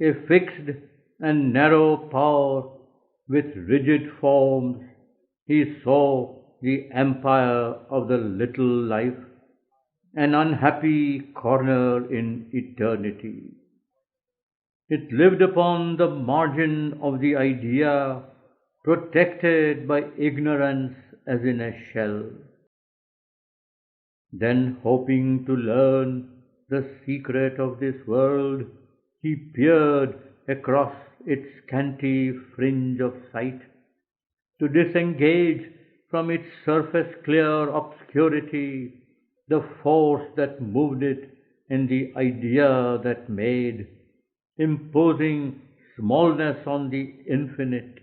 a fixed and narrow power with rigid forms, he saw the empire of the little life, an unhappy corner in eternity. It lived upon the margin of the idea, protected by ignorance as in a shell. Then, hoping to learn the secret of this world, he peered across its scanty fringe of sight, to disengage from its surface clear obscurity the force that moved it and the idea that made, imposing smallness on the infinite,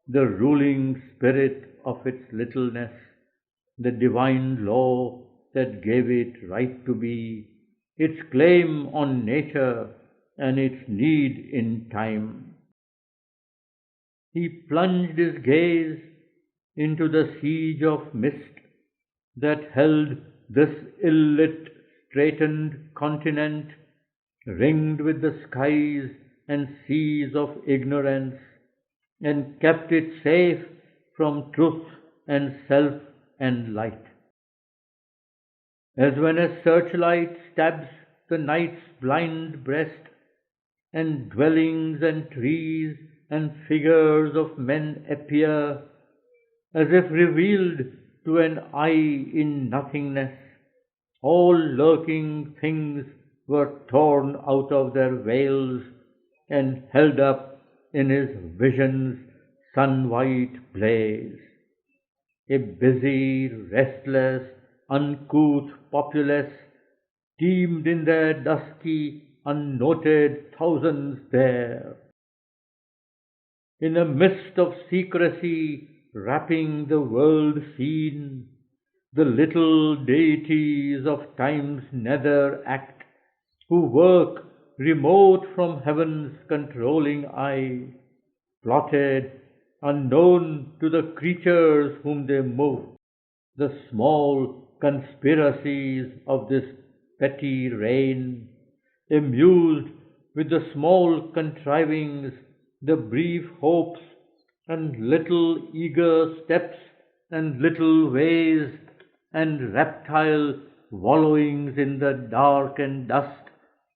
the ruling spirit of its littleness, the divine law that gave it right to be, its claim on nature and its need in time. He plunged his gaze into the siege of mist that held this ill-lit, straitened continent, ringed with the skies and seas of ignorance, and kept it safe from truth and self and light. As when a searchlight stabs the night's blind breast, and dwellings and trees and figures of men appear, as if revealed to an eye in nothingness, all lurking things were torn out of their veils and held up in his vision's sun-white blaze. A busy, restless, uncouth populace teemed in their dusky, unnoted thousands there. In a mist of secrecy wrapping the world scene, the little deities of time's nether act, who work remote from heaven's controlling eye, plotted, unknown to the creatures whom they move, the small conspiracies of this petty reign, amused with the small contrivings, the brief hopes, and little eager steps, and little ways, and reptile wallowings in the dark and dust,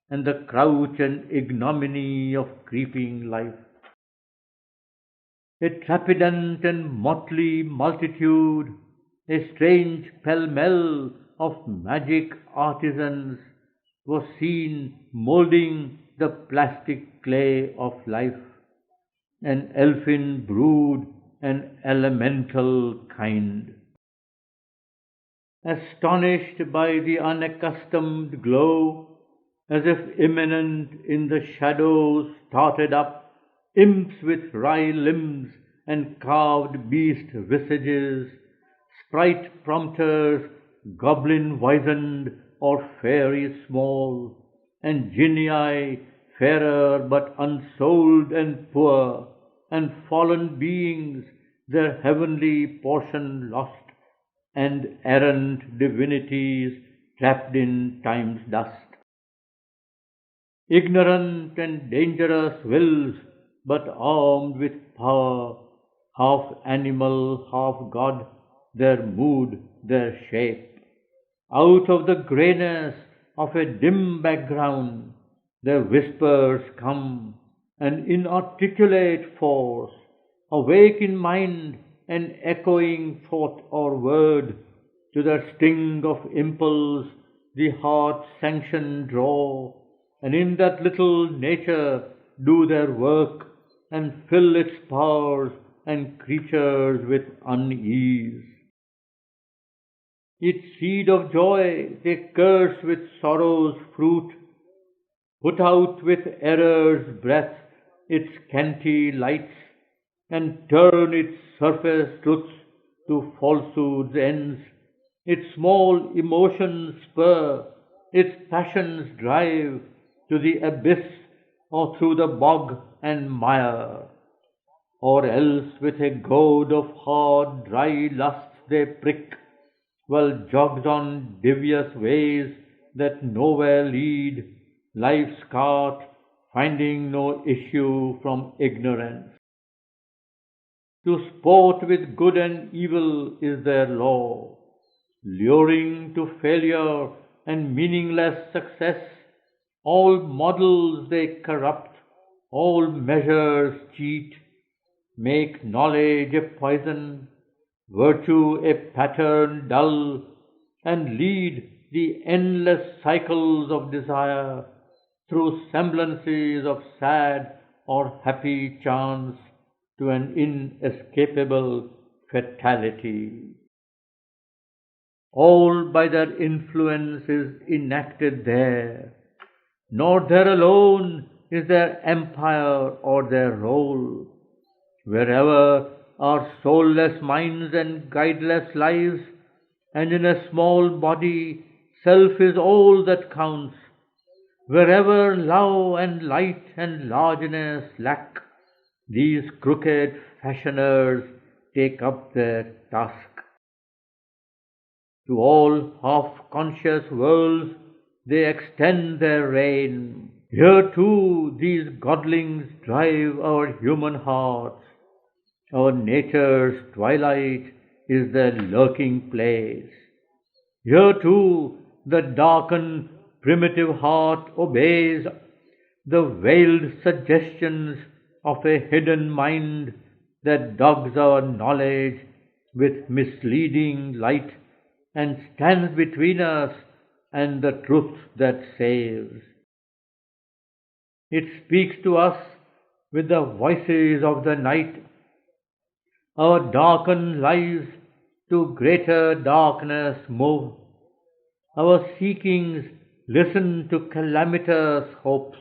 and the crouch and ignominy of creeping life. A trepidant and motley multitude, a strange pell-mell of magic artisans, was seen moulding the plastic clay of life, an elfin brood and elemental kind. Astonished by the unaccustomed glow, as if immanent in the shadows started up imps with wry limbs and carved beast visages, sprite prompters, goblin wizened or fairy small, and genii fairer but unsouled and poor, and fallen beings their heavenly portion lost, and errant divinities trapped in time's dust. Ignorant and dangerous wills, but armed with power, half animal, half god, their mood, their shape. Out of the greyness of a dim background, their whispers come, an inarticulate force, awake in mind and echoing thought or word, to their sting of impulse the heart's sanction draw, and in that little nature do their work, and fill its powers and creatures with unease. Its seed of joy they curse with sorrow's fruit, put out with error's breath its scanty lights, and turn its surface truths to falsehood's ends, its small emotions spur, its passions drive to the abyss or through the bog and mire, or else with a goad of hard, dry lusts they prick, while jogs on devious ways that nowhere lead, life's cart finding no issue from ignorance. To sport with good and evil is their law, luring to failure and meaningless success. All models they corrupt, all measures cheat, make knowledge a poison, virtue a pattern dull, and lead the endless cycles of desire through semblances of sad or happy chance to an inescapable fatality. All by their influence is enacted there, nor there alone is their empire or their role. Wherever are soulless minds and guideless lives, and in a small body self is all that counts. Wherever love and light and largeness lack, these crooked fashioners take up their task. To all half-conscious worlds they extend their reign. Here too these godlings drive our human hearts. Our nature's twilight is their lurking place. Here too the darkened primitive heart obeys the veiled suggestions of a hidden mind that dogs our knowledge with misleading light and stands between us and the truth that saves. It speaks to us with the voices of the night. Our darkened lives to greater darkness move. Our seekings listen to calamitous hopes.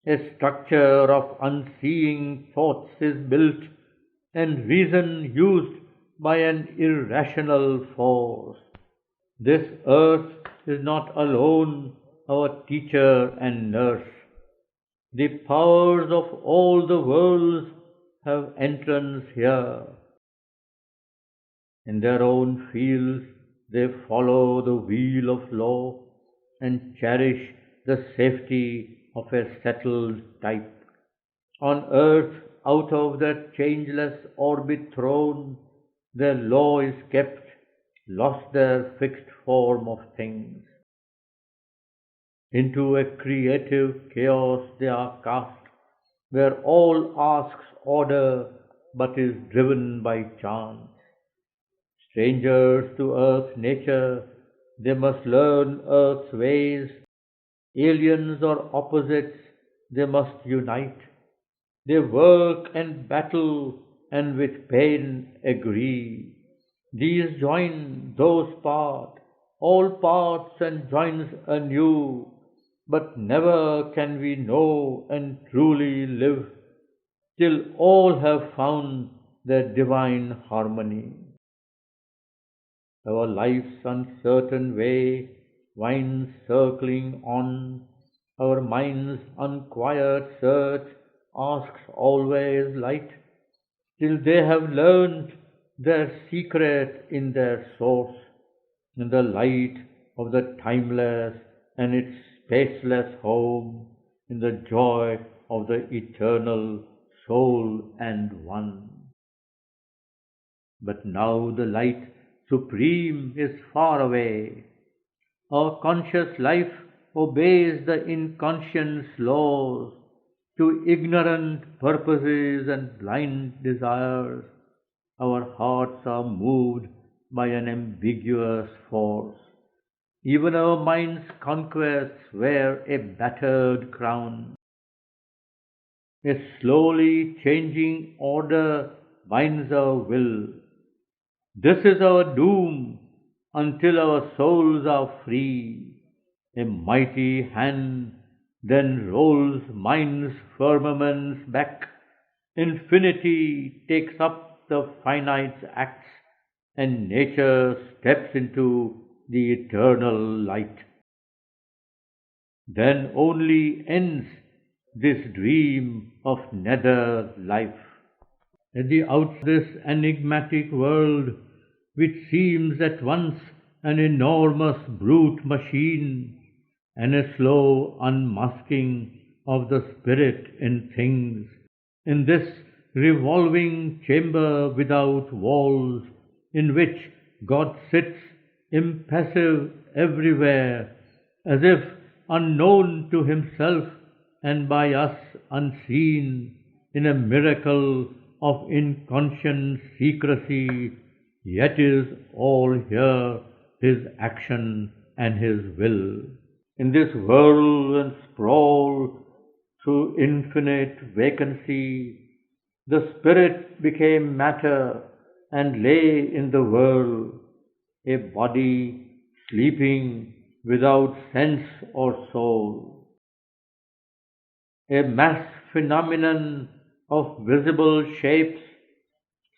A structure of unseeing thoughts is built, and reason used by an irrational force. This earth is not alone our teacher and nurse. The powers of all the worlds have entrance here. In their own fields they follow the wheel of law and cherish the safety of a settled type. On earth, out of that changeless orbit thrown, their law is kept, lost their fixed form of things. Into a creative chaos they are cast, where all asks order but is driven by chance. Strangers to earth's nature, they must learn earth's ways. Aliens or opposites, they must unite. They work and battle and with pain agree. These join, those part, all parts and joins anew. But never can we know and truly live till all have found their divine harmony. Our life's uncertain way winds circling on. Our mind's unquiet search asks always light, till they have learnt their secret in their source, in the light of the timeless and its spaceless home, in the joy of the eternal soul and one. But now the light supreme is far away. Our conscious life obeys the inconscious laws to ignorant purposes and blind desires. Our hearts are moved by an ambiguous force. Even our mind's conquests wear a battered crown. A slowly changing order binds our will. This is our doom until our souls are free. A mighty hand then rolls mind's firmaments back. Infinity takes up the finite's acts, and nature steps into the eternal light. Then only ends this dream of nether life. At the out this enigmatic world, which seems at once an enormous brute machine and a slow unmasking of the Spirit in things, in this revolving chamber without walls, in which God sits impassive everywhere, as if unknown to himself and by us unseen, in a miracle of inconscient secrecy, yet is all here his action and his will. In this whirl and sprawl through infinite vacancy, the Spirit became matter and lay in the whirl, a body sleeping without sense or soul, a mass phenomenon of visible shapes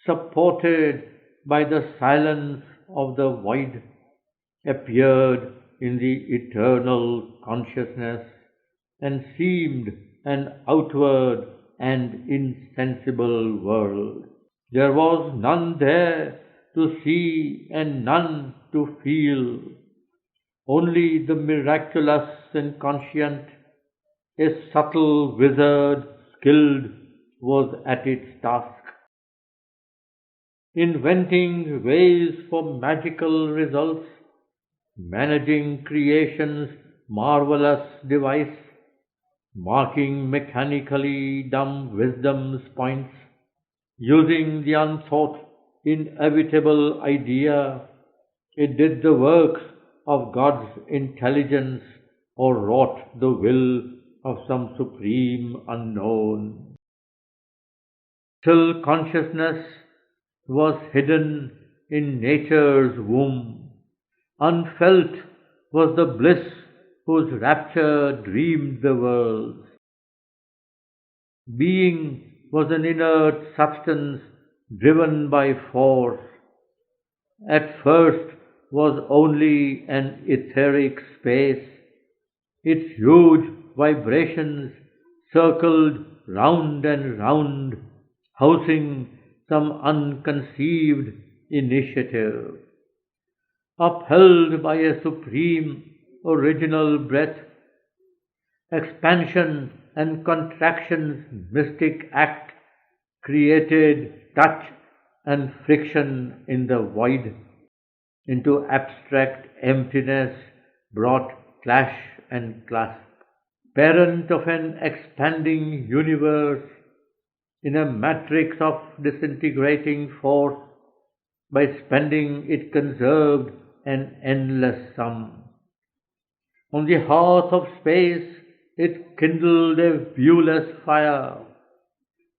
supported by the silence of the void, appeared in the eternal consciousness and seemed an outward and insensible world. There was none there to see and none to feel, only the miraculous and conscient, a subtle wizard skilled was at its task, inventing ways for magical results, managing creation's marvelous device, marking mechanically dumb wisdom's points, using the unthought, inevitable idea. It did the works of God's intelligence or wrought the will of some supreme unknown. Till consciousness was hidden in nature's womb, unfelt was the bliss whose rapture dreamed the world. Being was an inert substance driven by force. At first was only an etheric space. Its huge vibrations circled round and round, housing some unconceived initiative. Upheld by a supreme original breath, expansion and contraction's mystic act created touch and friction in the void. Into abstract emptiness brought clash and clasp. Parent of an expanding universe in a matrix of disintegrating force, by spending it conserved an endless sum. On the hearth of space it kindled a viewless fire,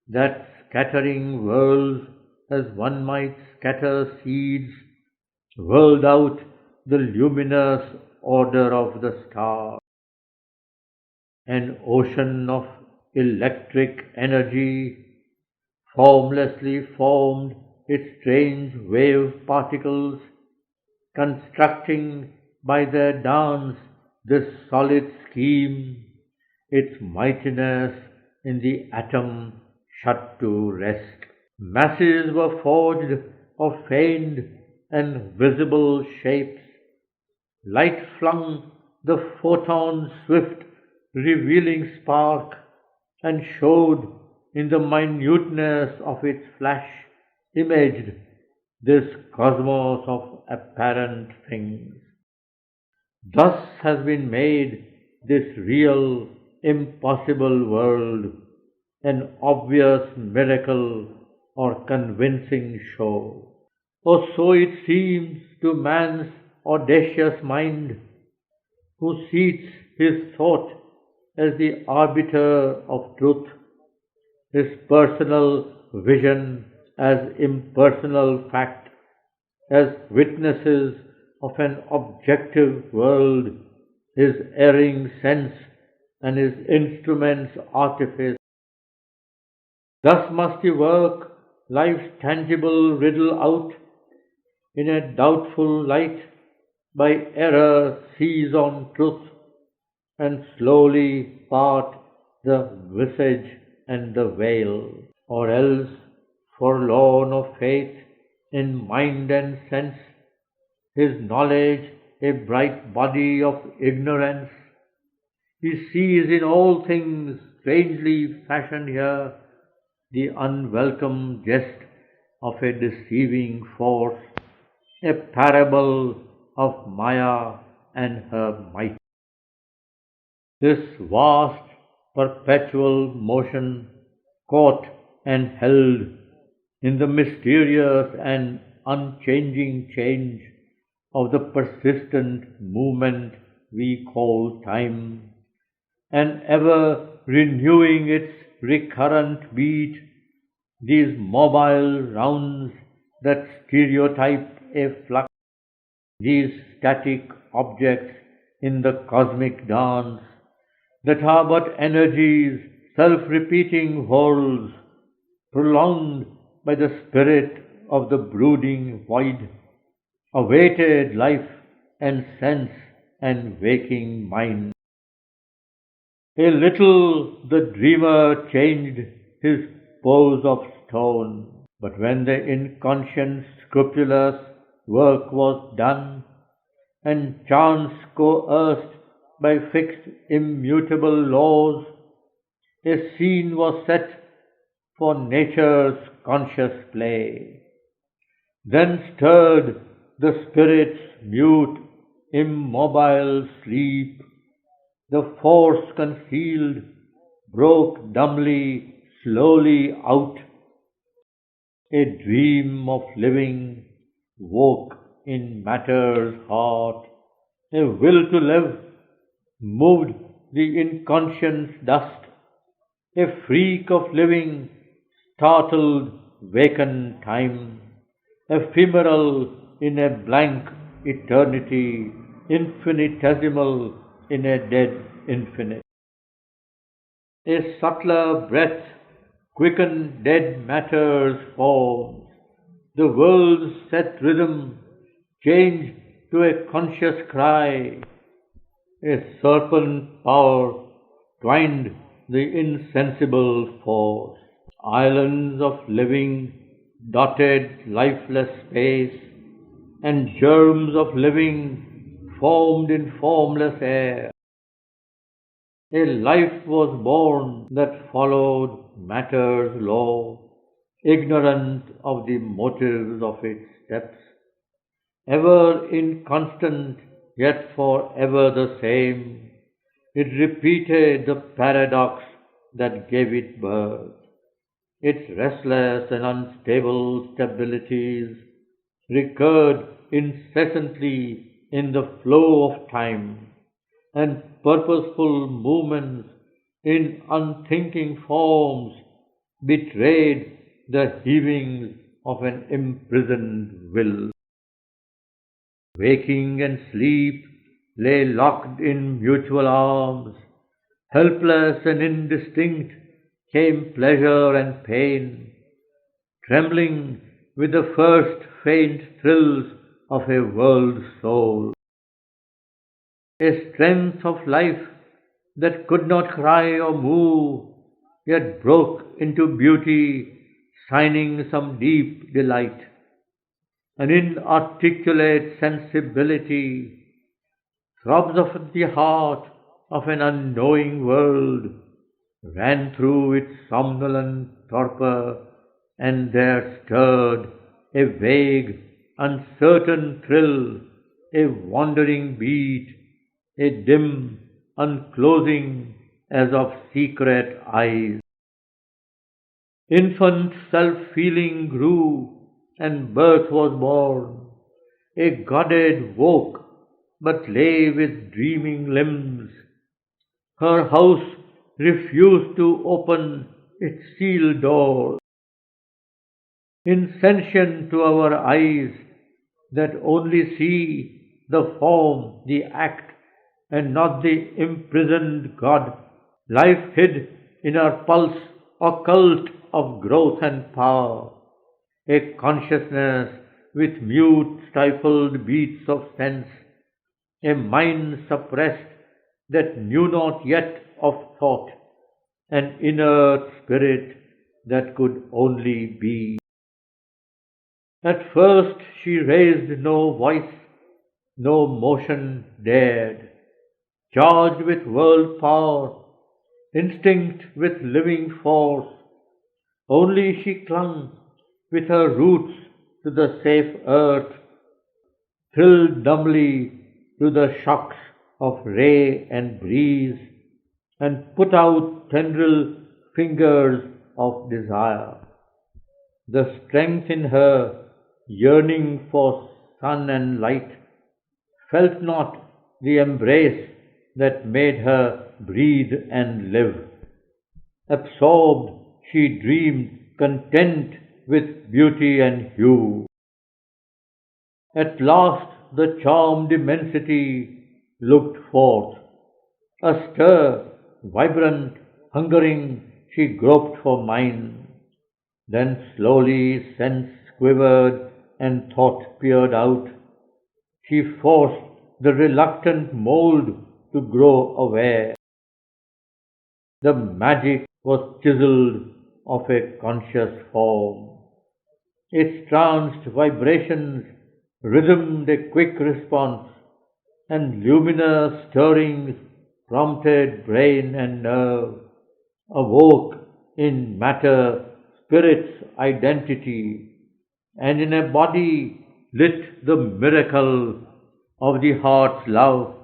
that scattering worlds as one might scatter seeds, whirled out the luminous order of the stars. An ocean of electric energy formlessly formed its strange wave particles, constructing by their dance this solid scheme, its mightiness in the atom shut to rest. Masses were forged of feigned and visible shapes. Light flung the photon's swift revealing spark, and showed in the minuteness of its flash, imaged this cosmos of apparent things. Thus has been made this real, impossible world an obvious miracle or convincing show. Or so it seems to man's audacious mind, who seats his thought as the arbiter of truth, his personal vision as impersonal fact, as witnesses of an objective world, his erring sense and his instrument's artifice. Thus must he work life's tangible riddle out in a doubtful light, by error seize on truth, and slowly part the visage and the veil, or else, forlorn of faith in mind and sense, his knowledge a bright body of ignorance, He sees in all things strangely fashioned here the unwelcome jest of a deceiving force, a parable of Maya and her might. This vast, perpetual motion caught and held in the mysterious and unchanging change of the persistent movement we call time, and ever renewing its recurrent beat, these mobile rounds that stereotype a flux, these static objects in the cosmic dance that are but energies, self-repeating wholes, prolonged by the spirit of the brooding void, awaited life and sense and waking mind. A little the dreamer changed his pose of stone, but when the inconscient scrupulous work was done, and chance coerced by fixed immutable laws, a scene was set for nature's conscious play. Then stirred the spirit's mute, immobile sleep. The force concealed broke dumbly, slowly out. A dream of living woke in matter's heart. A will to live moved the inconscious dust. A freak of living startled vacant time, ephemeral in a blank eternity, infinitesimal in a dead infinite. A subtler breath quickened dead matter's forms. The world's set rhythm changed to a conscious cry. A serpent power twined the insensible force. Islands of living dotted lifeless space, and germs of living formed in formless air. A life was born that followed matter's law, ignorant of the motives of its steps, ever inconstant yet for ever the same. It repeated the paradox that gave it birth. Its restless and unstable stabilities recurred incessantly in the flow of time, and purposeful movements in unthinking forms betrayed the heavings of an imprisoned will. Waking and sleep lay locked in mutual arms. Helpless and indistinct came pleasure and pain, trembling with the first faint thrills of a world soul. A strength of life that could not cry or move, yet broke into beauty, signing some deep delight. An inarticulate sensibility, throbs of the heart of an unknowing world, ran through its somnolent torpor, and there stirred a vague, uncertain thrill, a wandering beat, a dim unclosing as of secret eyes. Infant self-feeling grew, and birth was born. A goddess woke, but lay with dreaming limbs. Her house refused to open its sealed door. Insentient to our eyes that only see the form, the act, and not the imprisoned God, life hid in our pulse occult of growth and power, a consciousness with mute stifled beats of sense, a mind suppressed that knew not yet of thought, an inert spirit that could only be. At first she raised no voice, no motion dared. charged with world power, instinct with living force. Only she clung with her roots to the safe earth, thrilled dumbly to the shocks of ray and breeze, and put out tendril fingers of desire. The strength in her, yearning for sun and light, felt not the embrace that made her breathe and live. Absorbed, she dreamed, content with beauty and hue. At last the charmed immensity looked forth. Astir, vibrant, hungering, she groped for mine. Then slowly sense quivered and thought peered out. She forced the reluctant mold to grow aware. The magic was chiseled of a conscious form. Its tranced vibrations rhythmed a quick response, and luminous stirrings prompted brain and nerve, awoke in matter spirit's identity, and in a body lit the miracle of the heart's love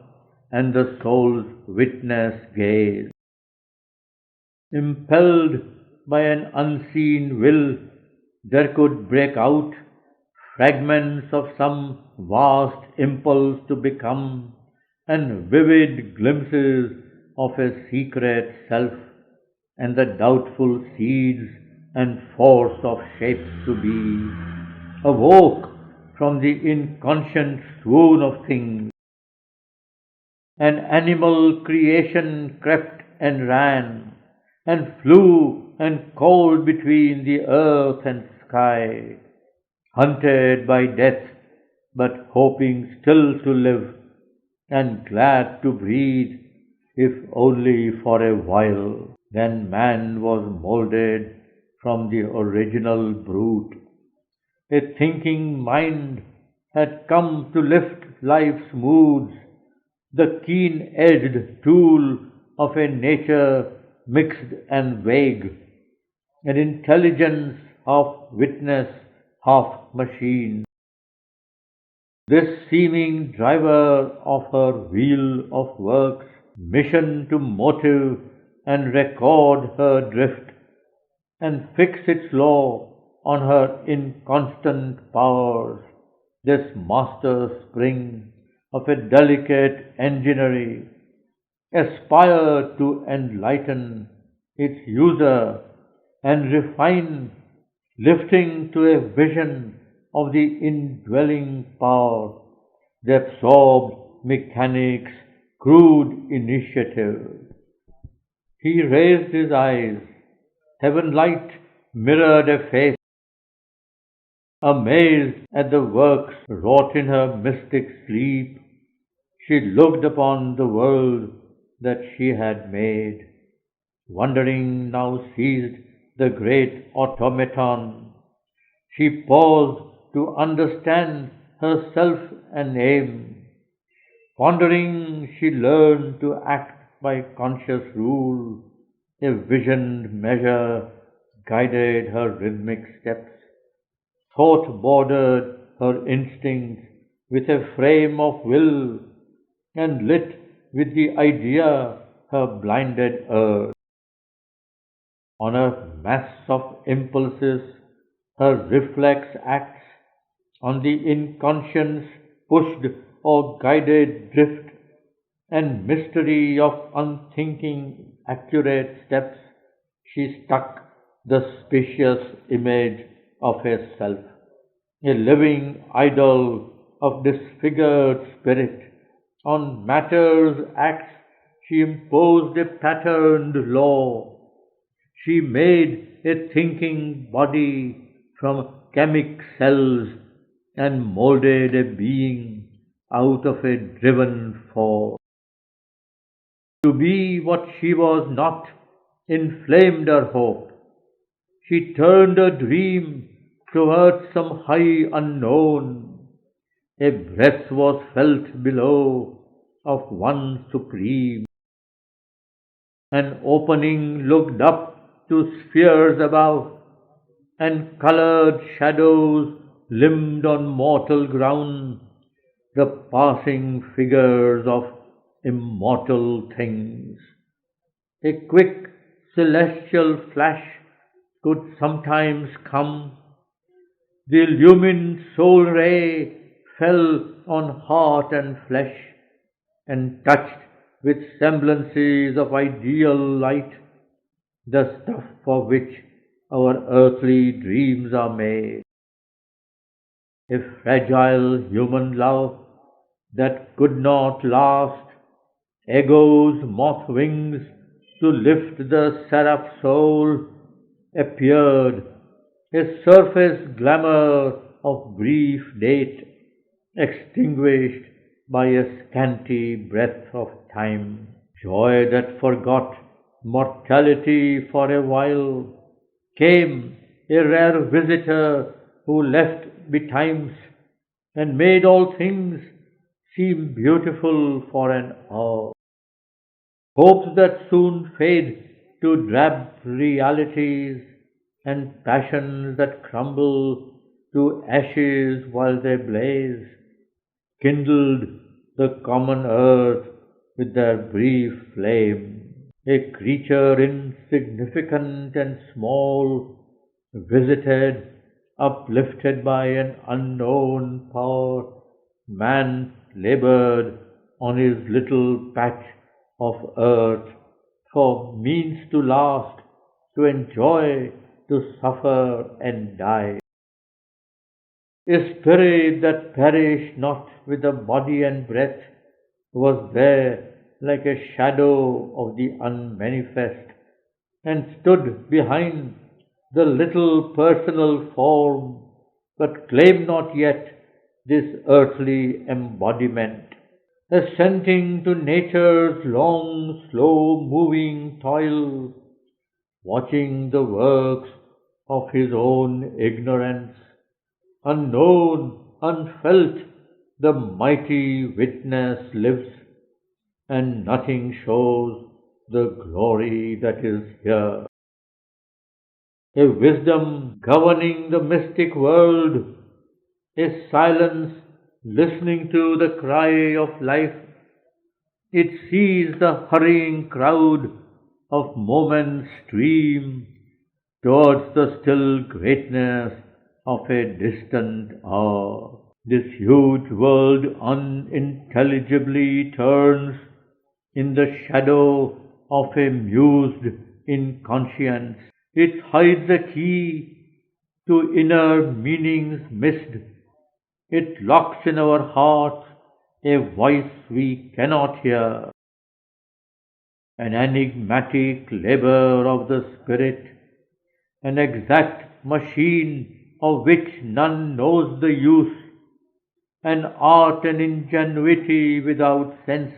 and the soul's witness gaze. Impelled by an unseen will, there could break out fragments of some vast impulse to become, and vivid glimpses of a secret self, and the doubtful seeds and force of shapes to be, awoke from the inconscient swoon of things. An animal creation crept and ran, and flew and called between the earth and sky, hunted by death, but hoping still to live, and glad to breathe, if only for a while. Then man was molded from the original brute. A thinking mind had come to lift life's moods, the keen-edged tool of a nature mixed and vague, an intelligence half witness, half machine. This seeming driver of her wheel of works, mission to motive and record her drift, and fix its law on her inconstant powers, this master spring of a delicate enginery, aspire to enlighten its user and refine, lifting to a vision of the indwelling power, the absorbed mechanic's crude initiative. He raised his eyes, heaven light mirrored a face, amazed at the works wrought in her mystic sleep. She looked upon the world that she had made, wondering now seized the great automaton. She paused to understand herself and aim. Pondering, she learned to act by conscious rule. A visioned measure guided her rhythmic steps. Thought bordered her instincts with a frame of will, and lit with the idea her blinded earth. On a mass of impulses, her reflex acts, on the inconscience pushed or guided drift, and mystery of unthinking accurate steps, she stuck the specious image of a self, a living idol of disfigured spirit. On matter's acts she imposed a patterned law. She made a thinking body from chemic cells and molded a being out of a driven force. To be what she was not inflamed her hope. She turned her dream towards some high unknown. A breath was felt below, of one supreme. An opening looked up to spheres above, and coloured shadows limned on mortal ground the passing figures of immortal things. A quick celestial flash could sometimes come. The illumined soul ray fell on heart and flesh, and touched with semblances of ideal light the stuff for which our earthly dreams are made. A fragile human love that could not last, ego's moth wings to lift the seraph soul, appeared, a surface glamour of brief date, extinguished by a scanty breath of time. Joy that forgot mortality for a while came, a rare visitor who left betimes and made all things seem beautiful for an hour. Hopes that soon fade to drab realities, and passions that crumble to ashes while they blaze, kindled the common earth with their brief flame. A creature insignificant and small, visited, uplifted by an unknown power, man labored on his little patch of earth for means to last, to enjoy, to suffer and die. A spirit that perished not with the body and breath was there like a shadow of the unmanifest, and stood behind the little personal form, but claimed not yet this earthly embodiment. Assenting to nature's long, slow moving toil, watching the works of his own ignorance, unknown, unfelt, the mighty witness lives, and nothing shows the glory that is here. A wisdom governing the mystic world, a silence listening to the cry of life. It sees the hurrying crowd of moments stream towards the still greatness of a distant hour. This huge world unintelligibly turns in the shadow of a mused inconscience. It hides a key to inner meanings missed. It locks in our hearts a voice we cannot hear, an enigmatic labor of the spirit, an exact machine of which none knows the use, an art and ingenuity without sense.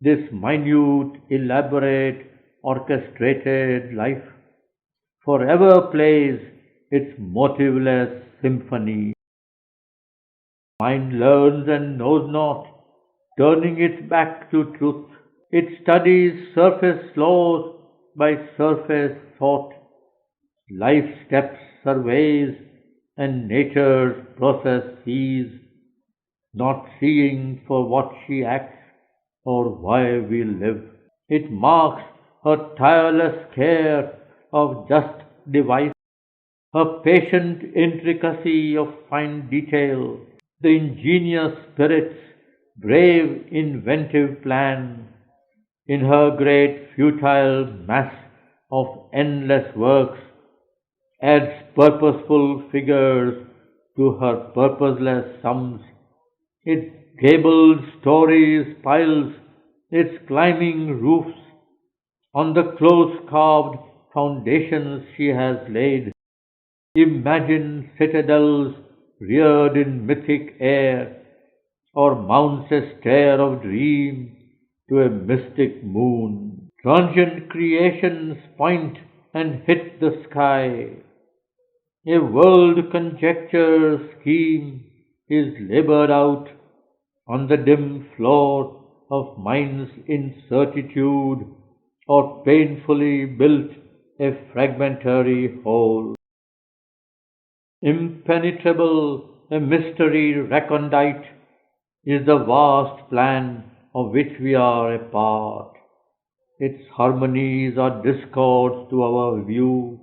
This minute, elaborate, orchestrated life forever plays its motiveless symphony. Mind learns and knows not, turning its back to truth. It studies surface laws by surface thought, life steps surveys, and nature's process sees, not seeing for what she acts or why we live. It marks her tireless care of just device, her patient intricacy of fine detail, the ingenious spirit's brave inventive plan, in her great futile mass of endless works, adds purposeful figures to her purposeless sums. Its gabled stories piles its climbing roofs on the close carved foundations she has laid. Imagine citadels reared in mythic air, or mounts a stair of dream to a mystic moon. Transient creations point and hit the sky. A world conjecture scheme is labored out on the dim floor of mind's incertitude, or painfully built a fragmentary whole. Impenetrable, a mystery recondite, is the vast plan of which we are a part. Its harmonies are discords to our view,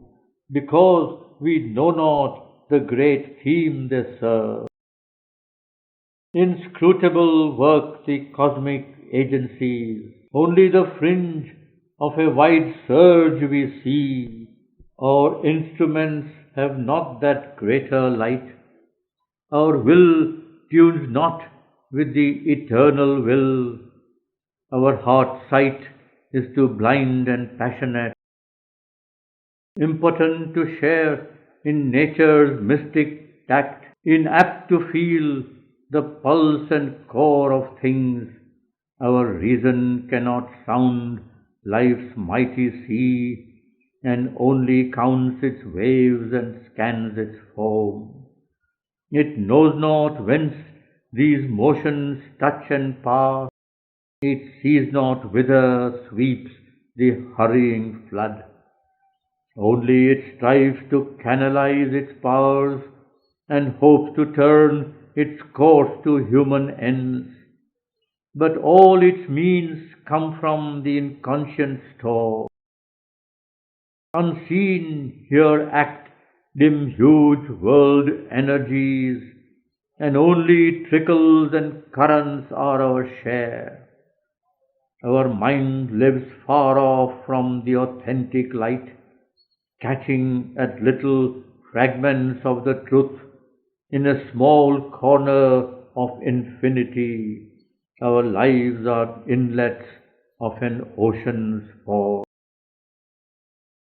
because we know not the great theme they serve. Inscrutable work the cosmic agencies, only the fringe of a wide surge we see. Our instruments have not that greater light. Our will tunes not with the eternal will. Our heart sight is too blind and passionate, impotent to share in nature's mystic tact, inapt to feel the pulse and core of things. Our reason cannot sound life's mighty sea, and only counts its waves and scans its foam. It knows not whence these motions touch and pass. It sees not whither sweeps the hurrying flood. Only it strives to canalize its powers and hopes to turn its course to human ends. But all its means come from the inconscient store. Unseen here act dim huge world energies, and only trickles and currents are our share. Our mind lives far off from the authentic light, catching at little fragments of the truth in a small corner of infinity. Our lives are inlets of an ocean's fall.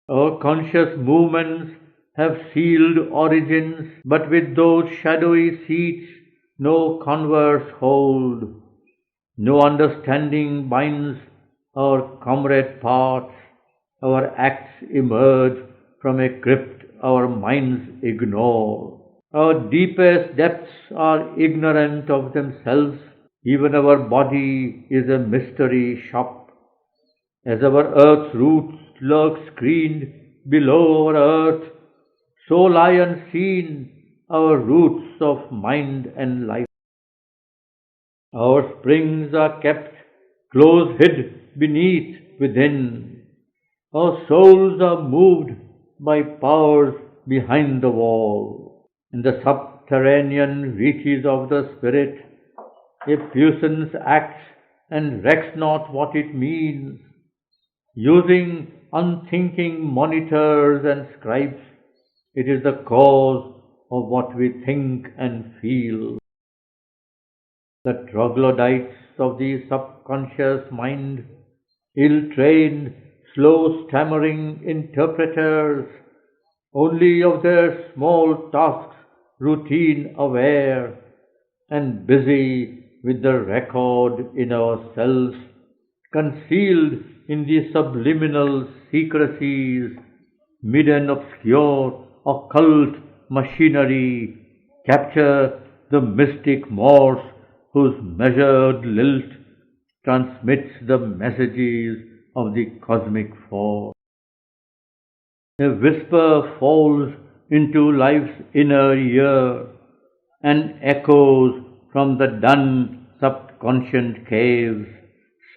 Our conscious movements have sealed origins, but with those shadowy seats no converse hold. No understanding binds our comrade parts. Our acts emerge from a crypt our minds ignore. Our deepest depths are ignorant of themselves. Even our body is a mystery shop. As our earth's roots lurk screened below our earth, so lie unseen our roots of mind and life. Our springs are kept close hid beneath within. Our souls are moved by powers behind the wall. In the subterranean reaches of the spirit, a puissance acts and recks not what it means. Using unthinking monitors and scribes, it is the cause of what we think and feel. The troglodytes of the subconscious mind, ill-trained, slow stammering interpreters, only of their small tasks routine aware, and busy with the record in ourselves, concealed in the subliminal secrecies, mid and obscure, occult machinery, capture the mystic Morse whose measured lilt transmits the messages of the cosmic force. A whisper falls into life's inner ear and echoes from the dun subconscious caves.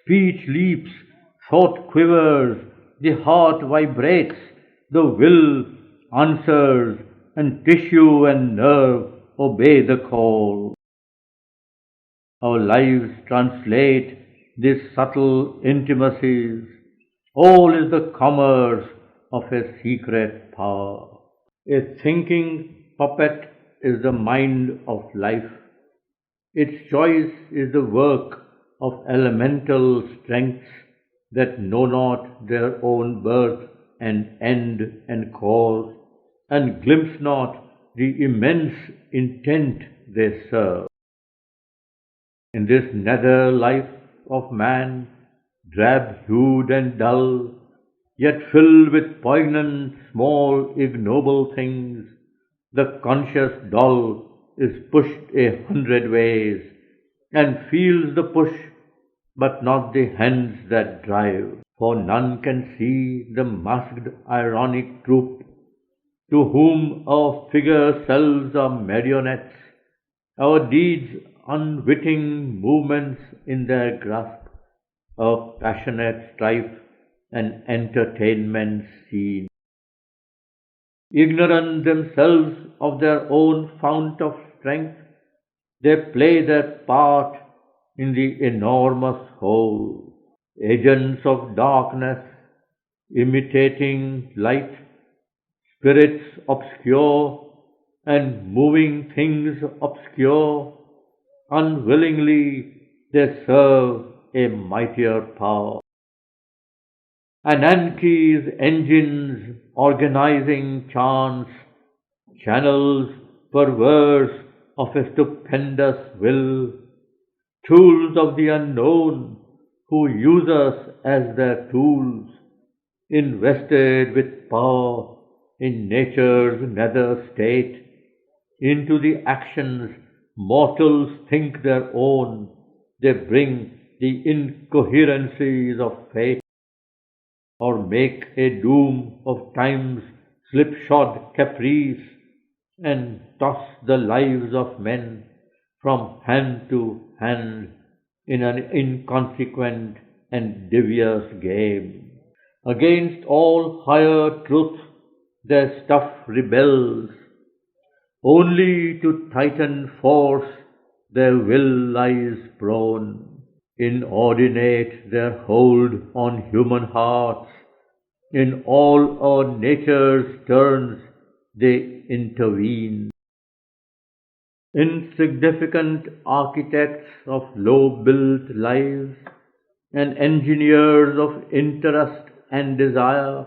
Speech leaps, thought quivers, the heart vibrates, the will answers, and tissue and nerve obey the call. Our lives translate these subtle intimacies. All is the commerce of a secret power. A thinking puppet is the mind of life. Its choice is the work of elemental strengths that know not their own birth and end and cause, and glimpse not the immense intent they serve. In this nether life of man, drab-hued and dull, yet filled with poignant, small, ignoble things, the conscious doll is pushed 100 ways, and feels the push but not the hands that drive. For none can see the masked ironic troupe to whom our figure selves are marionettes, our deeds unwitting movements in their grasp, our passionate strife and entertainment scene. Ignorant themselves of their own fount of strength, they play their part in the enormous whole. Agents of darkness, imitating light, spirits obscure, and moving things obscure, unwillingly they serve a mightier power. Anarchy's engines organizing chance, channels perverse of a stupendous will, tools of the unknown who use us as their tools, invested with power in nature's nether state, into the actions mortals think their own, they bring the incoherencies of fate, or make a doom of time's slipshod caprice, and toss the lives of men from hand to hand in an inconsequent and devious game. Against all higher truth their stuff rebels, only to titan force their will lies prone. Inordinate their hold on human hearts, in all our nature's turns they intervene. Insignificant architects of low-built lives and engineers of interest and desire,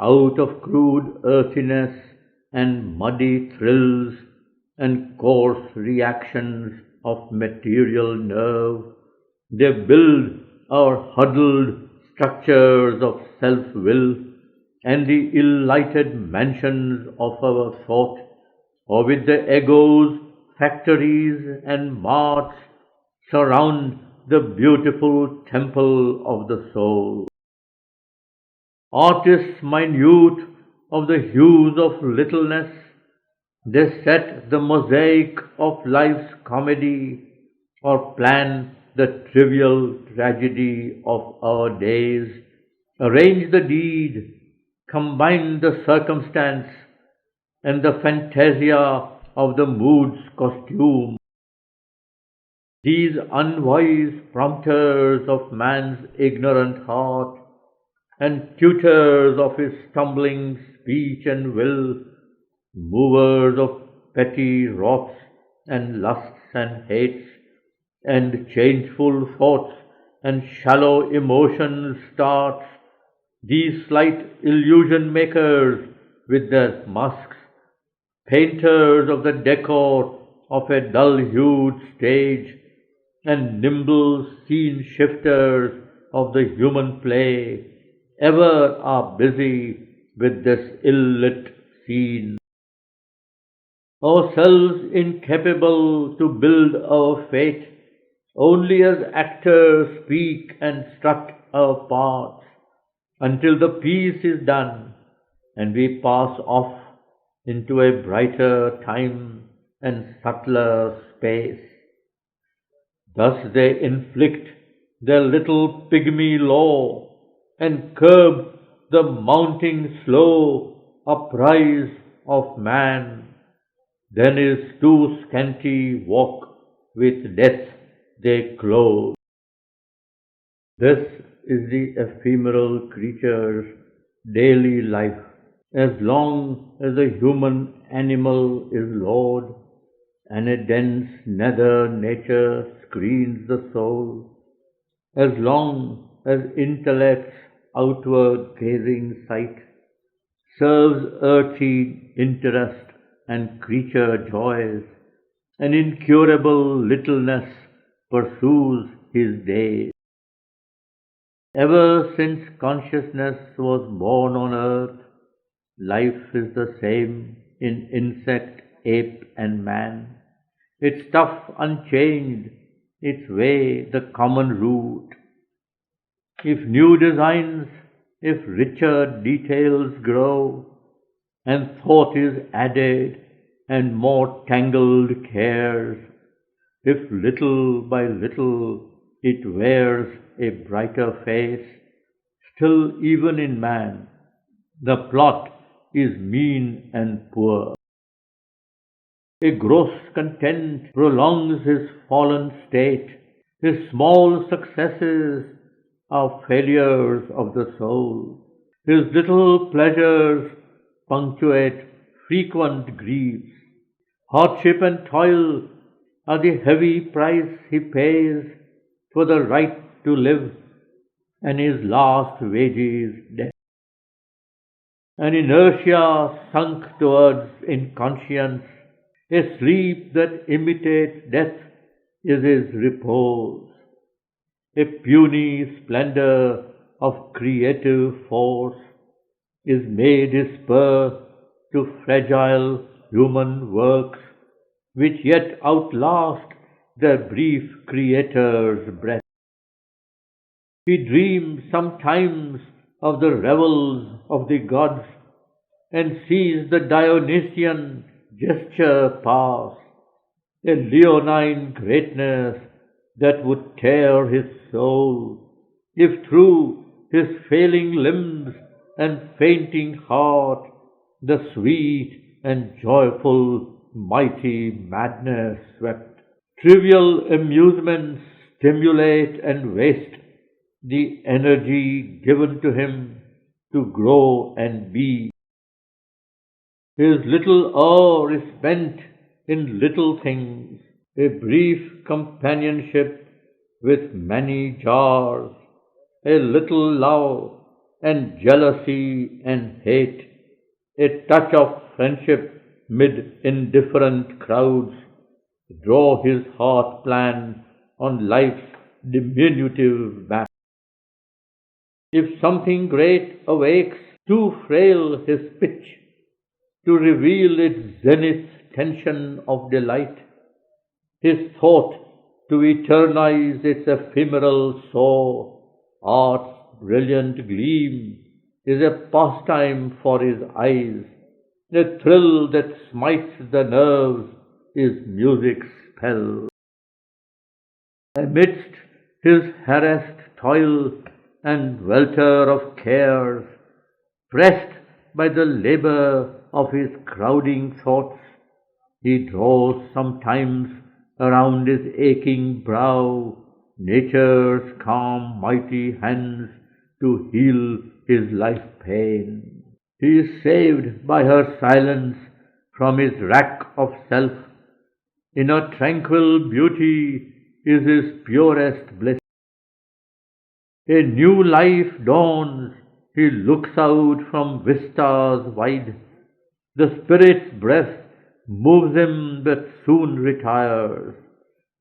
out of crude earthiness and muddy thrills and coarse reactions of material nerve, they build our huddled structures of self-will and the ill-lighted mansions of our thought, or with the ego's factories and marts surround the beautiful temple of the soul. Artists minute of the hues of littleness, they set the mosaic of life's comedy, or plan the trivial tragedy of our days, arrange the deed, combine the circumstance and the fantasia of the mood's costume. These unwise prompters of man's ignorant heart and tutors of his stumbling speech and will, movers of petty wraths and lusts and hates, and changeful thoughts and shallow emotions starts, these slight illusion makers with their masks, painters of the decor of a dull-hued stage, and nimble scene shifters of the human play, ever are busy with this ill-lit scene. Ourselves incapable to build our fate, only as actors speak and strut our parts, until the piece is done and we pass off into a brighter time and subtler space. Thus they inflict their little pygmy law and curb the mounting slow uprise of man. Then is too scanty walk with death they clothe. This is the ephemeral creature's daily life. As long as a human animal is lord, and a dense nether nature screens the soul, as long as intellect's outward gazing sight serves earthy interest and creature joys, an incurable littleness pursues his days. Ever since consciousness was born on earth, life is the same in insect, ape, and man, its stuff unchanged, its way the common route. If new designs, if richer details grow, and thought is added, and more tangled cares, if little by little it wears a brighter face, still even in man the plot is mean and poor. A gross content prolongs his fallen state. His small successes are failures of the soul. His little pleasures punctuate frequent griefs. Hardship and toil are the heavy price he pays for the right to live, and his last wages death. An inertia sunk towards inconscience, a sleep that imitates death is his repose. A puny splendor of creative force is made his spur to fragile human works, which yet outlast their brief creator's breath. He dreams sometimes of the revels of the gods and sees the Dionysian gesture pass, a leonine greatness that would tear his soul if through his failing limbs and fainting heart the sweet and joyful mighty madness swept. Trivial amusements stimulate and waste the energy given to him to grow and be. His little hour is spent in little things, a brief companionship with many jars, a little love and jealousy and hate, a touch of friendship mid indifferent crowds, draw his heart plan on life's diminutive back. If something great awakes, too frail his pitch to reveal its zenith tension of delight, his thought to eternize its ephemeral soar, art's brilliant gleam is a pastime for his eyes, a thrill that smites the nerves is music's spell. Amidst his harassed toil and welter of cares, pressed by the labor of his crowding thoughts, he draws sometimes around his aching brow nature's calm mighty hands to heal his life pain. He is saved by her silence from his rack of self. In her tranquil beauty is his purest bliss. A new life dawns, he looks out from vistas wide. The Spirit's breath moves him but soon retires.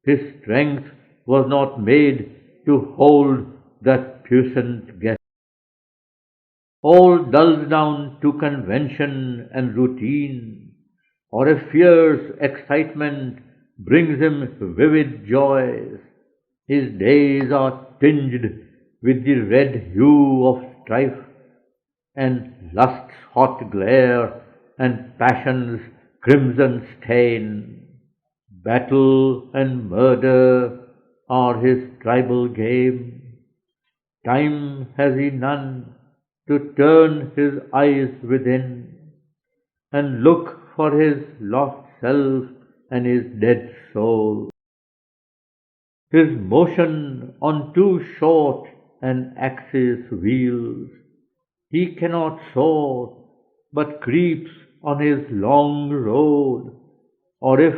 His strength was not made to hold that puissant guest. All dulls down to convention and routine, or a fierce excitement brings him vivid joys. His days are tinged with the red hue of strife, and lust's hot glare, and passion's crimson stain. Battle and murder are his tribal game. Time has he none to turn his eyes within and look for his lost self and his dead soul. His motion on too short an axis wheels. He cannot soar, but creeps on his long road, or if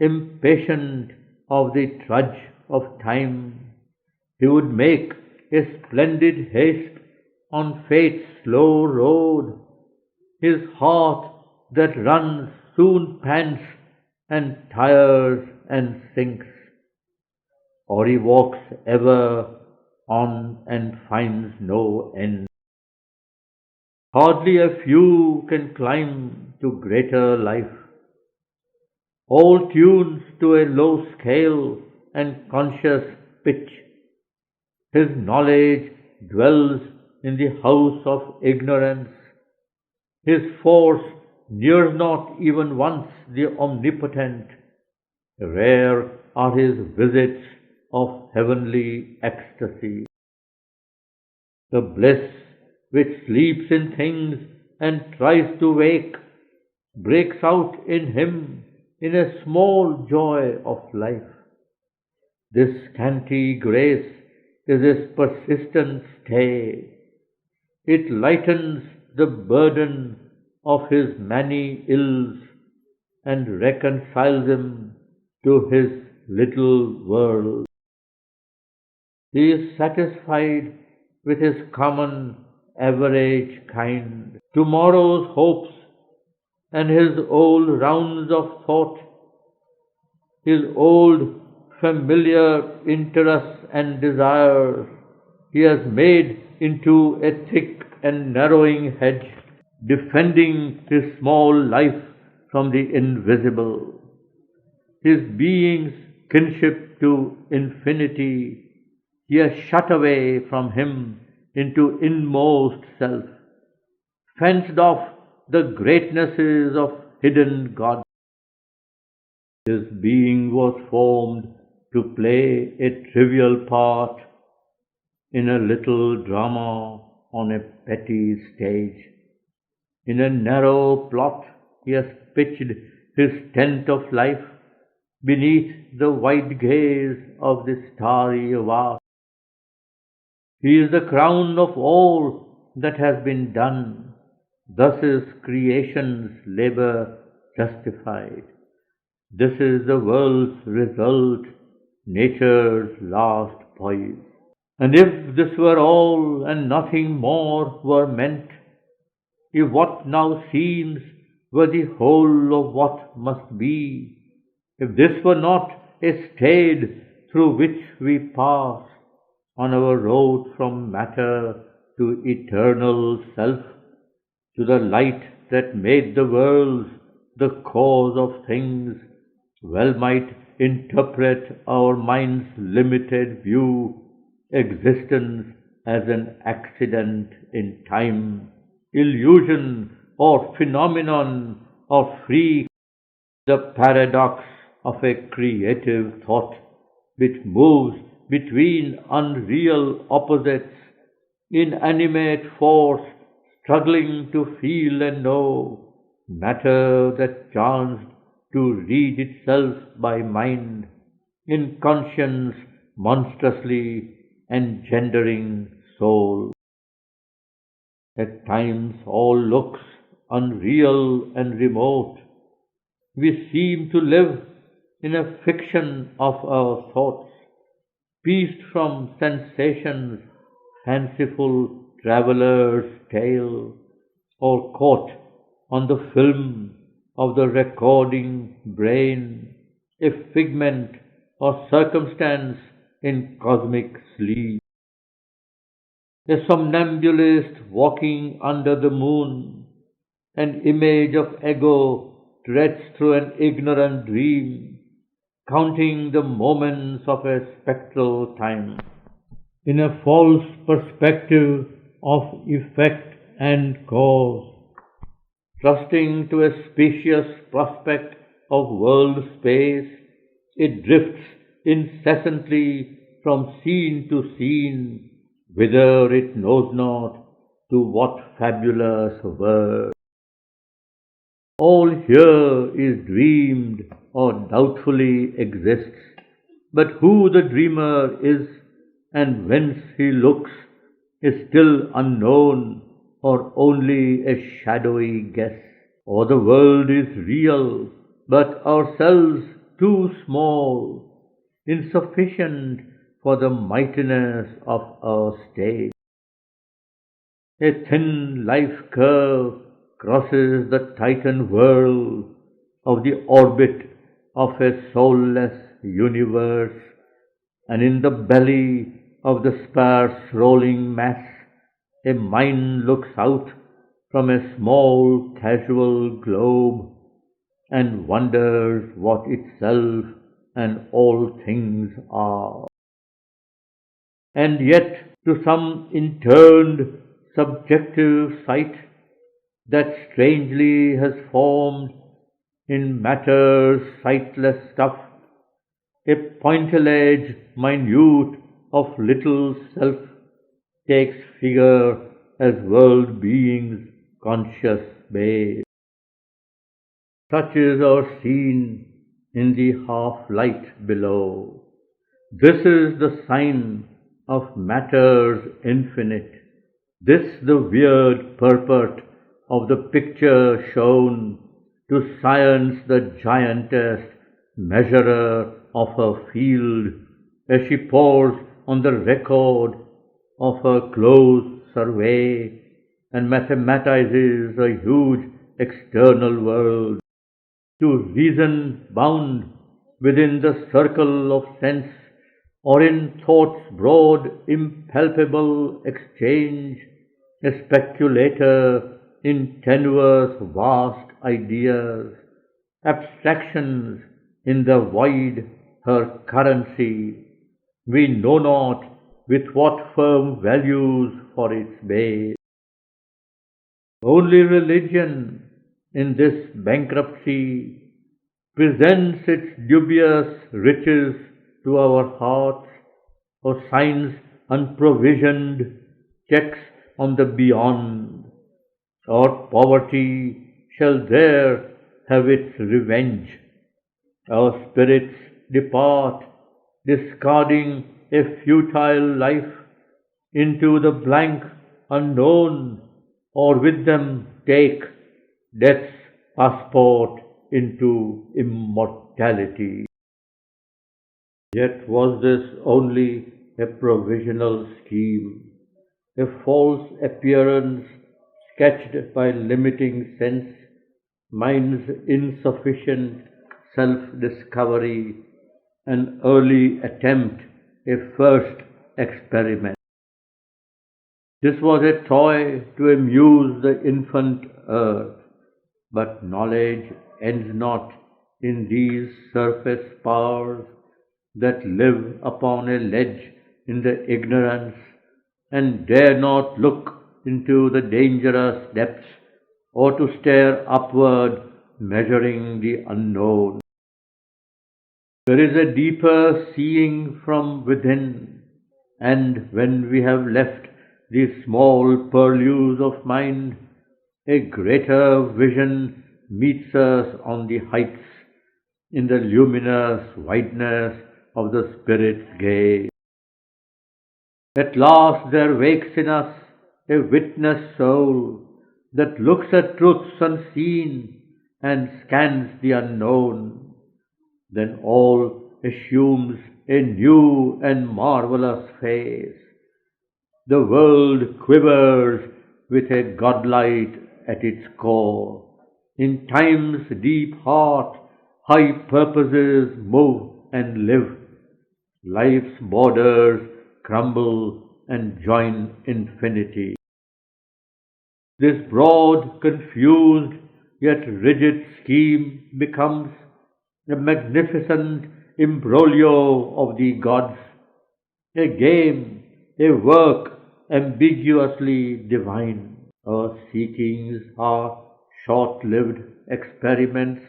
impatient of the trudge of time, he would make a splendid haste on fate's slow road. His heart that runs soon pants and tires and sinks, or he walks ever on and finds no end. Hardly a few can climb to greater life. All tunes to a low scale and conscious pitch. His knowledge dwells in the house of ignorance. His force nears not even once the omnipotent. Rare are his visits of heavenly ecstasy. The bliss which sleeps in things and tries to wake breaks out in him in a small joy of life. This scanty grace is his persistent stay. It lightens the burden of his many ills and reconciles him to his little world. He is satisfied with his common average kind, tomorrow's hopes and his old rounds of thought, his old familiar interests and desires, he has made into a thick and narrowing hedge, defending his small life from the invisible. His being's kinship to infinity, he has shut away from him into inmost self, fenced off the greatnesses of hidden God. His being was formed to play a trivial part in a little drama on a petty stage. In a narrow plot, he has pitched his tent of life beneath the wide gaze of the starry vast. He is the crown of all that has been done. Thus is creation's labor justified. This is the world's result, nature's last poise. And if this were all and nothing more were meant, if what now seems were the whole of what must be, if this were not a stage through which we pass on our road from matter to eternal self, to the light that made the worlds the cause of things, well might interpret our mind's limited view existence as an accident in time, illusion or phenomenon or freak, the paradox of a creative thought which moves between unreal opposites, inanimate force struggling to feel and know, matter that chanced to read itself by mind, in conscience monstrously engendering soul. At times all looks unreal and remote. We seem to live in a fiction of our thoughts, pieced from sensations, fanciful traveller's tale, or caught on the film of the recording brain, a figment or circumstance in cosmic sleep. A somnambulist walking under the moon, an image of ego treads through an ignorant dream, counting the moments of a spectral time. In a false perspective of effect and cause, trusting to a specious prospect of world space, it drifts incessantly from scene to scene, whither it knows not, to what fabulous world. All here is dreamed or doubtfully exists, but who the dreamer is and whence he looks is still unknown or only a shadowy guess. Or the world is real, but ourselves too small, insufficient for the mightiness of our state. A thin life curve crosses the titan whirl of the orbit of a soulless universe, and in the belly of the sparse rolling mass, a mind looks out from a small casual globe and wonders what itself and all things are. And yet, to some interned subjective sight, that strangely has formed in matter's sightless stuff, a pointillage minute of little self takes figure as world beings conscious base. Touches are seen in the half light below. This is the sign of matter's infinite. This the weird purport of the picture shown to science the giantess, measurer of her field, as she pores on the record of her close survey and mathematizes a huge external world, to reason bound within the circle of sense, or in thought's broad, impalpable exchange, a speculator in tenuous, vast ideas, abstractions in the void her currency, we know not with what firm values for its base. Only religion in this bankruptcy presents its dubious riches to our hearts, or science unprovisioned checks on the beyond, or poverty shall there have its revenge. Our spirits depart, discarding a futile life into the blank unknown, or with them take death's passport into immortality. Yet was this only a provisional scheme, a false appearance sketched by limiting sense, mind's insufficient self-discovery, an early attempt, a first experiment. This was a toy to amuse the infant earth, but knowledge ends not in these surface powers that live upon a ledge in the ignorance and dare not look into the dangerous depths or to stare upward, measuring the unknown. There is a deeper seeing from within, and when we have left these small purlieus of mind, a greater vision meets us on the heights in the luminous wideness of the Spirit's gaze. At last there wakes in us a witness soul that looks at truths unseen and scans the unknown. Then all assumes a new and marvelous face. The world quivers with a godlight at its core. In time's deep heart, high purposes move and live. Life's borders crumble and join infinity. This broad, confused, yet rigid scheme becomes a magnificent imbroglio of the gods, a game, a work ambiguously divine. Our seekings are short-lived experiments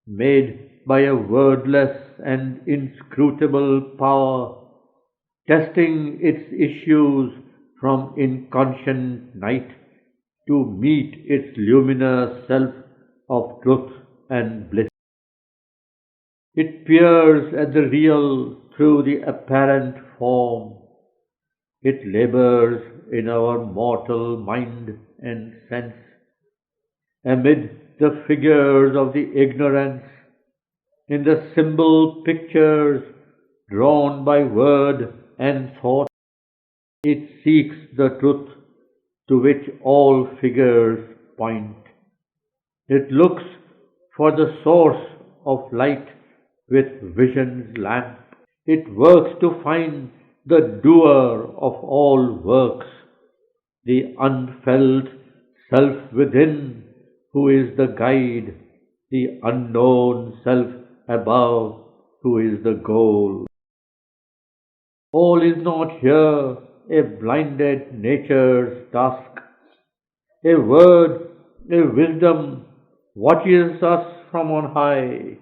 made by a wordless and inscrutable power, testing its issues from inconscient night to meet its luminous self of truth and bliss. It peers at the real through the apparent form. It labors in our mortal mind and sense, amid the figures of the ignorance, in the symbol pictures drawn by word and thought. It seeks the truth to which all figures point. It looks for the source of light with vision's lamp. It works to find the doer of all works, the unfelt self within, who is the guide, the unknown self above, who is the goal. All is not here a blinded nature's task. A word, a wisdom watches us from on high,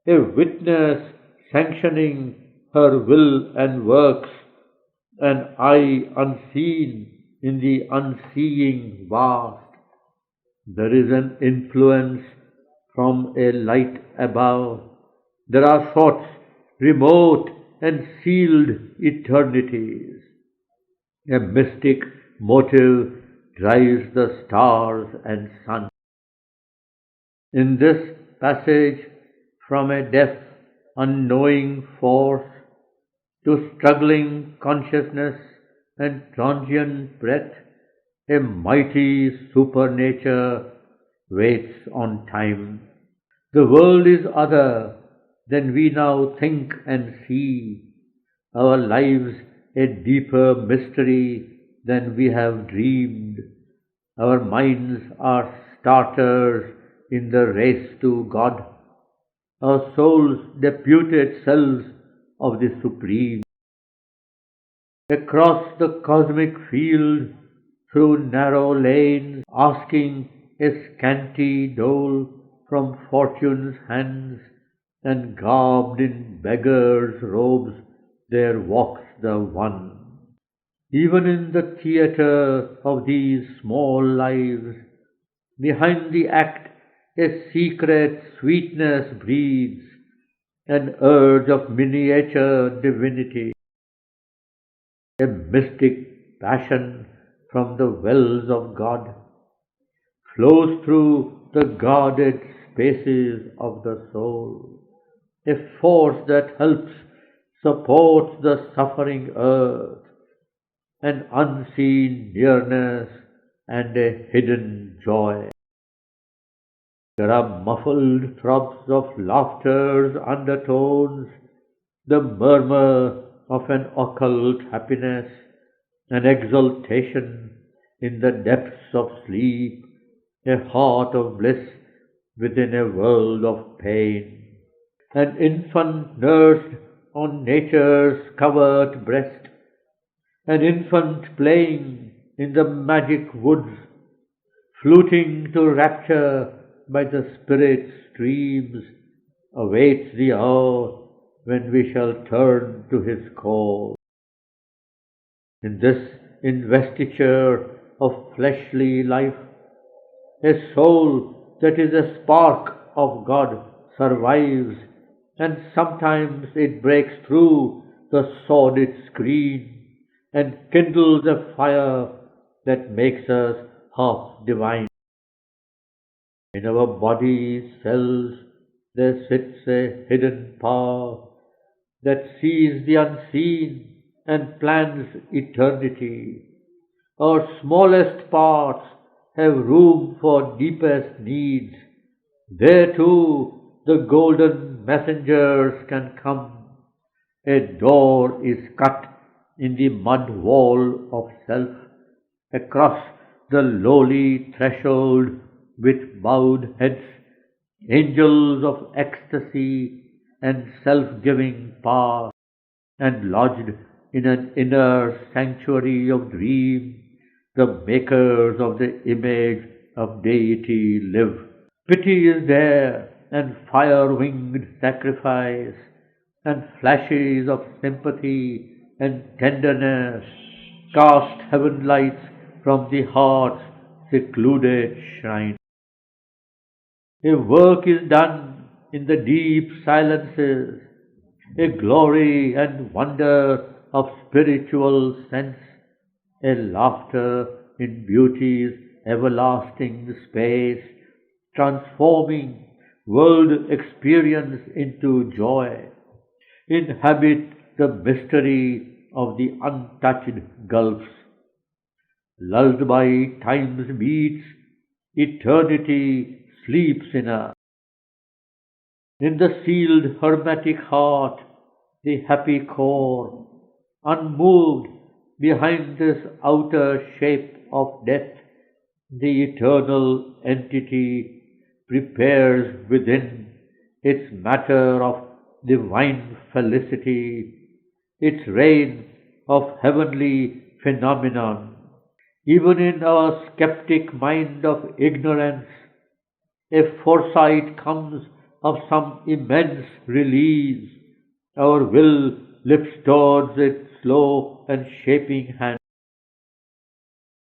a witness sanctioning her will and works, an eye unseen in the unseeing vast. There is an influence from a light above. There are thoughts remote and sealed eternities. A mystic motive drives the stars and sun. In this passage, from a deaf, unknowing force to struggling consciousness and transient breath, a mighty supernature waits on time. The world is other than we now think and see, our lives a deeper mystery than we have dreamed. Our minds are starters in the race to God, our souls deputed selves of the Supreme. Across the cosmic field, through narrow lanes, asking a scanty dole from Fortune's hands, and garbed in beggar's robes, there walks the One. Even in the theatre of these small lives, behind the act, a secret sweetness breathes, an urge of miniature divinity, a mystic passion from the wells of God, flows through the guarded spaces of the soul, a force that helps, supports the suffering earth, an unseen nearness and a hidden joy. There are muffled throbs of laughter's undertones, the murmur of an occult happiness, an exultation in the depths of sleep, a heart of bliss within a world of pain. An infant nursed on nature's covered breast, an infant playing in the magic woods, fluting to rapture by the spirit's streams, awaits the hour when we shall turn to his call. In this investiture of fleshly life, a soul that is a spark of God survives, and sometimes it breaks through the sordid screen and kindles a fire that makes us half divine. In our body cells there sits a hidden power that sees the unseen and plans eternity. Our smallest parts have room for deepest needs. There too the golden messengers can come. A door is cut in the mud wall of self. Across the lowly threshold with bowed heads, angels of ecstasy and self-giving power, and lodged in an inner sanctuary of dream, the makers of the image of deity live. Pity is there, and fire-winged sacrifice, and flashes of sympathy and tenderness cast heaven lights from the heart's secluded shrine. A work is done in the deep silences, a glory and wonder of spiritual sense, a laughter in beauty's everlasting space, transforming world experience into joy. Inhabit the mystery of the untouched gulfs. Lulled by time's beats, eternity sleeps in us. In the sealed hermetic heart, the happy core, unmoved behind this outer shape of death, the eternal entity prepares within its matter of divine felicity, its reign of heavenly phenomenon. Even in our skeptic mind of ignorance, a foresight comes of some immense release. Our will lifts towards its slow and shaping hand.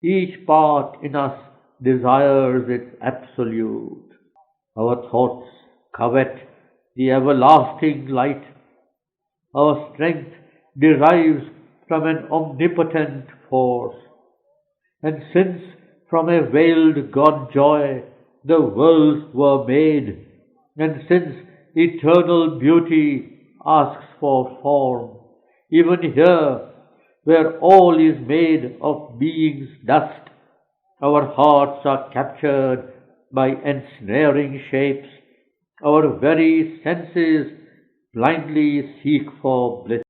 Each part in us desires its absolute. Our thoughts covet the everlasting light. Our strength derives from an omnipotent force. And since from a veiled God joy the worlds were made, and since eternal beauty asks for form, even here, where all is made of being's dust, our hearts are captured by ensnaring shapes. Our very senses blindly seek for bliss.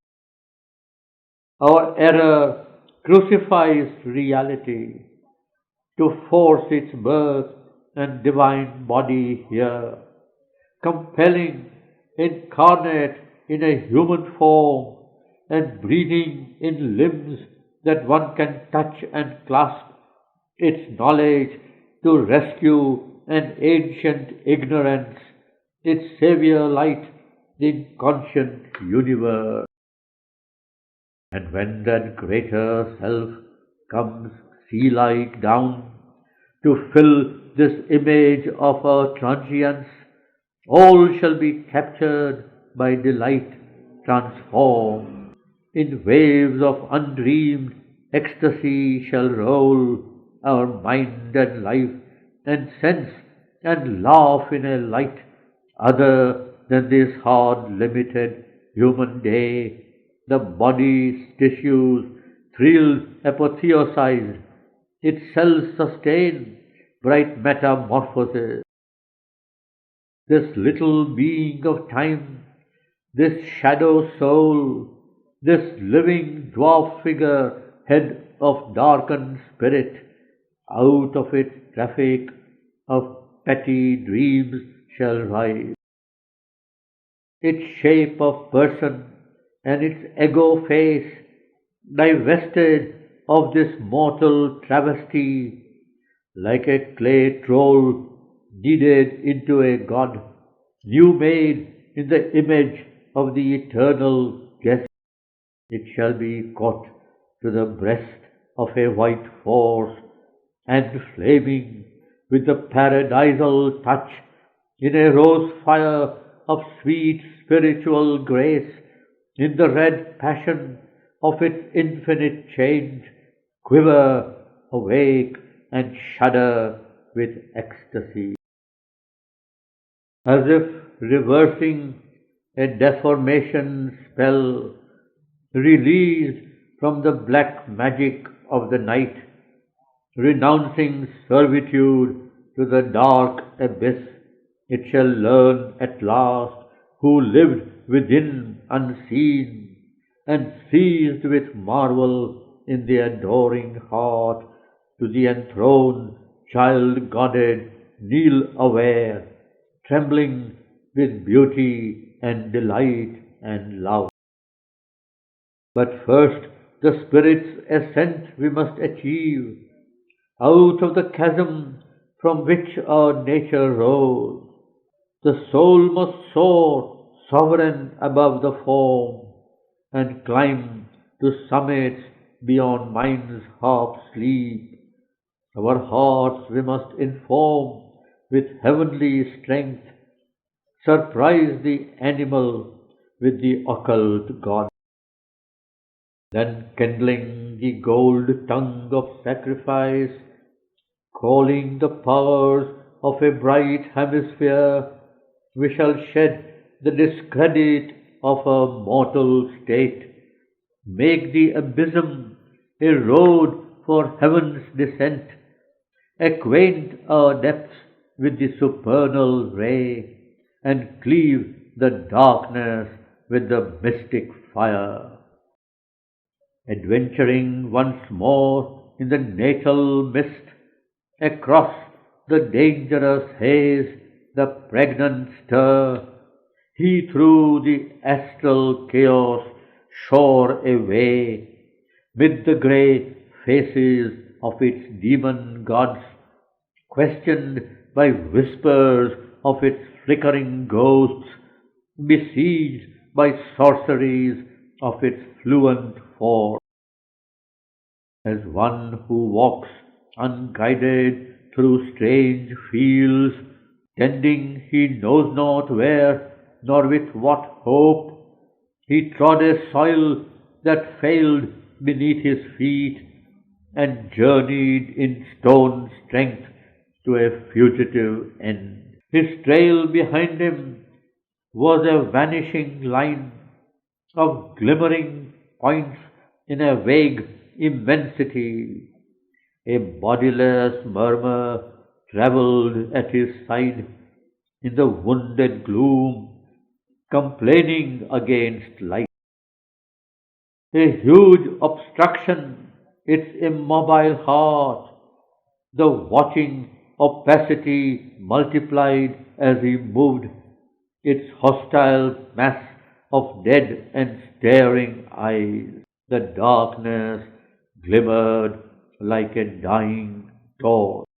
Our error crucifies reality to force its birth and divine body here, compelling, incarnate in a human form, and breathing in limbs that one can touch and clasp, its knowledge to rescue an ancient ignorance, its savior light, the inconscient universe. And when that greater self comes sea-like down to fill this image of our transience, all shall be captured by delight, transformed. In waves of undreamed ecstasy shall roll our mind and life and sense and laugh in a light other than this hard limited human day. The body's tissues thrilled apotheosized, its cells sustain bright metamorphosis. This little being of time, this shadow soul, this living dwarf figure, head of darkened spirit, out of its traffic of petty dreams shall rise. Its shape of person and its ego face, divested of this mortal travesty, like a clay troll kneaded into a god, new made in the image of the eternal guest, it shall be caught to the breast of a white force, and flaming with the paradisal touch in a rose fire of sweet spiritual grace, in the red passion of its infinite change, quiver, awake, and shudder with ecstasy. As if reversing a deformation spell, released from the black magic of the night, renouncing servitude to the dark abyss, it shall learn at last who lived within unseen, and seized with marvel in the adoring heart, to the enthroned child godded kneel aware, trembling with beauty and delight and love. But first the Spirit's ascent we must achieve, out of the chasm from which our nature rose. The soul must soar sovereign above the form, and climb to summits beyond mind's half sleep. Our hearts we must inform with heavenly strength, surprise the animal with the occult God. Then kindling the gold tongue of sacrifice, calling the powers of a bright hemisphere, we shall shed the discredit of our mortal state, make the abysm a road for heaven's descent, acquaint our depths with the supernal ray, and cleave the darkness with the mystic fire. Adventuring once more in the natal mist, across the dangerous haze, the pregnant stir, He through the astral chaos shore away, mid the grey faces of its demon gods, questioned by whispers of its flickering ghosts, besieged by sorceries of its fluent force. As one who walks unguided through strange fields, tending he knows not where, nor with what hope, he trod a soil that failed beneath his feet, and journeyed in stone strength to a fugitive end. His trail behind him was a vanishing line of glimmering points in a vague immensity. A bodiless murmur travelled at his side in the wounded gloom, complaining against light. A huge obstruction, its immobile heart, the watching opacity multiplied as he moved, its hostile mass of dead and staring eyes. The darkness glimmered like a dying torch.